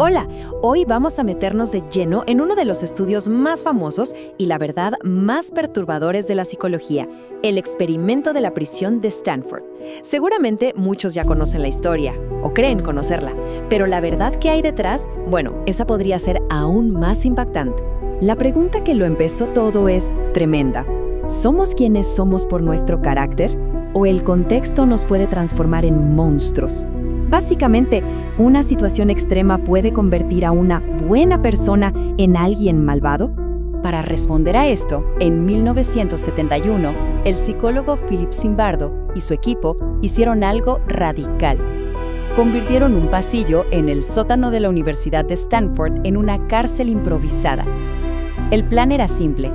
Hola, hoy vamos a meternos de lleno en uno de los estudios más famosos y la verdad más perturbadores de la psicología, el experimento de la prisión de Stanford. Seguramente muchos ya conocen la historia o creen conocerla, pero la verdad que hay detrás, bueno, esa podría ser aún más impactante. La pregunta que lo empezó todo es tremenda. ¿Somos quienes somos por nuestro carácter? ¿O el contexto nos puede transformar en monstruos? Básicamente, una situación extrema puede convertir a una buena persona en alguien malvado. Para responder a esto, en 1971, el psicólogo Philip Zimbardo y su equipo hicieron algo radical. Convirtieron un pasillo en el sótano de la Universidad de Stanford en una cárcel improvisada. El plan era simple: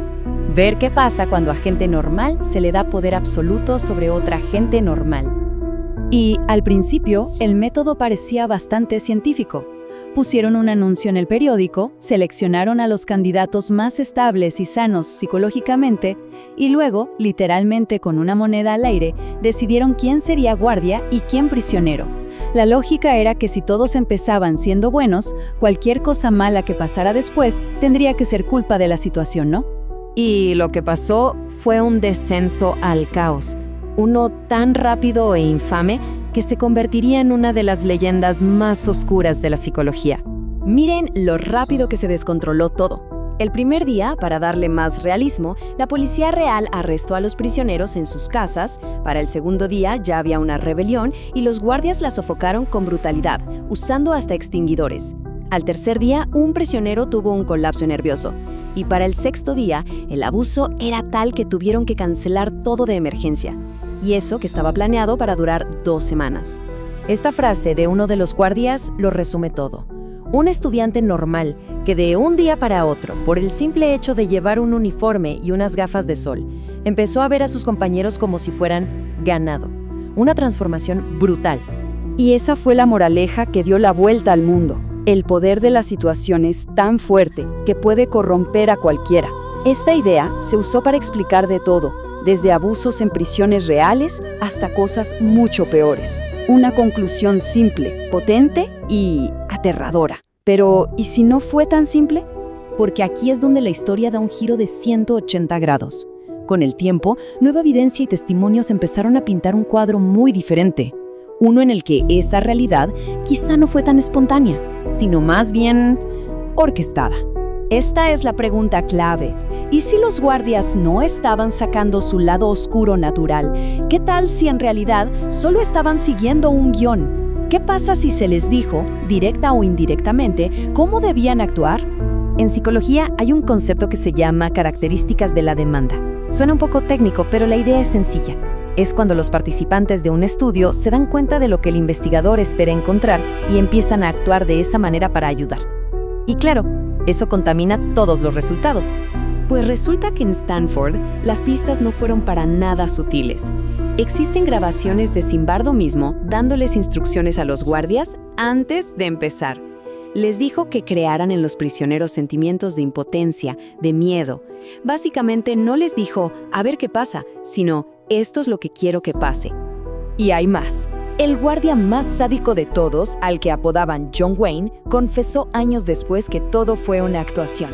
ver qué pasa cuando a gente normal se le da poder absoluto sobre otra gente normal. Y, al principio, el método parecía bastante científico. Pusieron un anuncio en el periódico, seleccionaron a los candidatos más estables y sanos psicológicamente, y luego, literalmente con una moneda al aire, decidieron quién sería guardia y quién prisionero. La lógica era que si todos empezaban siendo buenos, cualquier cosa mala que pasara después tendría que ser culpa de la situación, ¿no? Y lo que pasó fue un descenso al caos. Uno tan rápido e infame que se convertiría en una de las leyendas más oscuras de la psicología. Miren lo rápido que se descontroló todo. El primer día, para darle más realismo, la policía real arrestó a los prisioneros en sus casas. Para el segundo día ya había una rebelión y los guardias la sofocaron con brutalidad, usando hasta extinguidores. Al tercer día, un prisionero tuvo un colapso nervioso. Y para el sexto día, el abuso era tal que tuvieron que cancelar todo de emergencia. Y eso que estaba planeado para durar 2 semanas. Esta frase de uno de los guardias lo resume todo. Un estudiante normal que de un día para otro, por el simple hecho de llevar un uniforme y unas gafas de sol, empezó a ver a sus compañeros como si fueran ganado. Una transformación brutal. Y esa fue la moraleja que dio la vuelta al mundo. El poder de la situación es tan fuerte que puede corromper a cualquiera. Esta idea se usó para explicar de todo, desde abusos en prisiones reales hasta cosas mucho peores. Una conclusión simple, potente y aterradora. Pero, ¿y si no fue tan simple? Porque aquí es donde la historia da un giro de 180 grados. Con el tiempo, nueva evidencia y testimonios empezaron a pintar un cuadro muy diferente. Uno en el que esa realidad quizá no fue tan espontánea, sino más bien orquestada. Esta es la pregunta clave. ¿Y si los guardias no estaban sacando su lado oscuro natural? ¿Qué tal si en realidad solo estaban siguiendo un guión? ¿Qué pasa si se les dijo, directa o indirectamente, cómo debían actuar? En psicología hay un concepto que se llama características de la demanda. Suena un poco técnico, pero la idea es sencilla. Es cuando los participantes de un estudio se dan cuenta de lo que el investigador espera encontrar y empiezan a actuar de esa manera para ayudar. Y claro, eso contamina todos los resultados. Pues resulta que en Stanford las pistas no fueron para nada sutiles. Existen grabaciones de Zimbardo mismo dándoles instrucciones a los guardias antes de empezar. Les dijo que crearan en los prisioneros sentimientos de impotencia, de miedo. Básicamente no les dijo, a ver qué pasa, sino, esto es lo que quiero que pase. Y hay más. El guardia más sádico de todos, al que apodaban John Wayne, confesó años después que todo fue una actuación.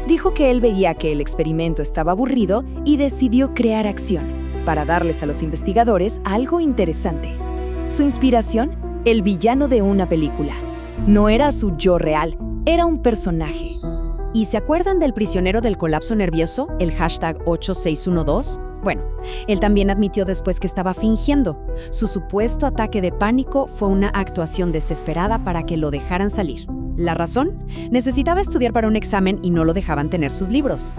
Dijo que él veía que el experimento estaba aburrido y decidió crear acción, para darles a los investigadores algo interesante. Su inspiración, el villano de una película. No era su yo real, era un personaje. ¿Y se acuerdan del prisionero del colapso nervioso, el hashtag 8612? Bueno, él también admitió después que estaba fingiendo. Su supuesto ataque de pánico fue una actuación desesperada para que lo dejaran salir. ¿La razón? Necesitaba estudiar para un examen y no lo dejaban tener sus libros.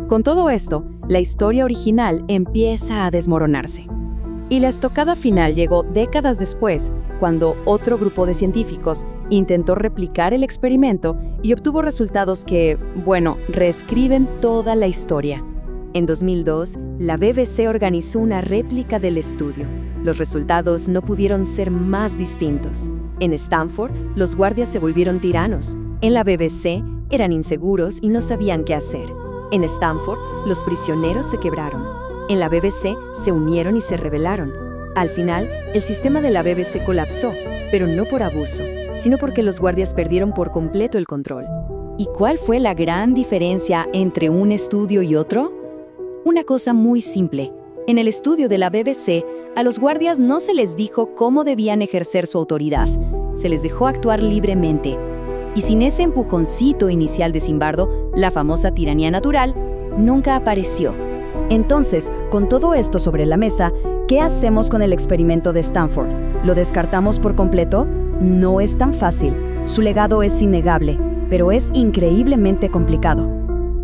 Con todo esto, la historia original empieza a desmoronarse. Y la estocada final llegó décadas después, cuando otro grupo de científicos intentó replicar el experimento y obtuvo resultados que, bueno, reescriben toda la historia. En 2002, la BBC organizó una réplica del estudio. Los resultados no pudieron ser más distintos. En Stanford, los guardias se volvieron tiranos. En la BBC, eran inseguros y no sabían qué hacer. En Stanford, los prisioneros se quebraron. En la BBC, se unieron y se rebelaron. Al final, el sistema de la BBC colapsó, pero no por abuso, sino porque los guardias perdieron por completo el control. ¿Y cuál fue la gran diferencia entre un estudio y otro? Una cosa muy simple. En el estudio de la BBC, a los guardias no se les dijo cómo debían ejercer su autoridad. Se les dejó actuar libremente. Y sin ese empujoncito inicial de Zimbardo, la famosa tiranía natural nunca apareció. Entonces, con todo esto sobre la mesa, ¿qué hacemos con el experimento de Stanford? ¿Lo descartamos por completo? No es tan fácil. Su legado es innegable, pero es increíblemente complicado.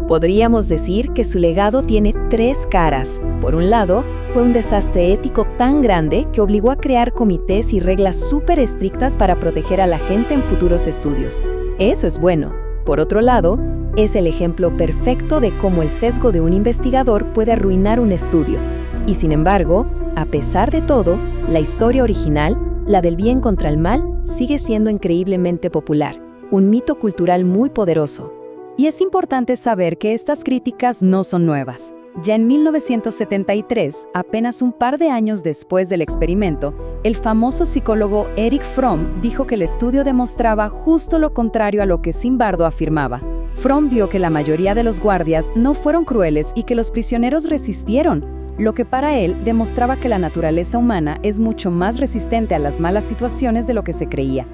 Podríamos decir que su legado tiene 3 caras. Por un lado, fue un desastre ético tan grande que obligó a crear comités y reglas súper estrictas para proteger a la gente en futuros estudios. Eso es bueno. Por otro lado, es el ejemplo perfecto de cómo el sesgo de un investigador puede arruinar un estudio. Y sin embargo, a pesar de todo, la historia original, la del bien contra el mal, sigue siendo increíblemente popular. Un mito cultural muy poderoso. Y es importante saber que estas críticas no son nuevas. Ya en 1973, apenas un par de años después del experimento, el famoso psicólogo Erich Fromm dijo que el estudio demostraba justo lo contrario a lo que Zimbardo afirmaba. Fromm vio que la mayoría de los guardias no fueron crueles y que los prisioneros resistieron, lo que para él demostraba que la naturaleza humana es mucho más resistente a las malas situaciones de lo que se creía.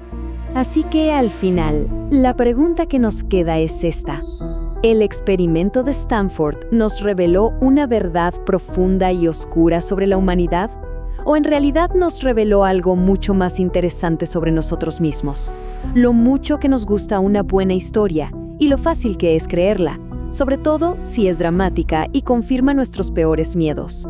Así que al final, la pregunta que nos queda es esta. ¿El experimento de Stanford nos reveló una verdad profunda y oscura sobre la humanidad? ¿O en realidad nos reveló algo mucho más interesante sobre nosotros mismos? Lo mucho que nos gusta una buena historia y lo fácil que es creerla, sobre todo si es dramática y confirma nuestros peores miedos.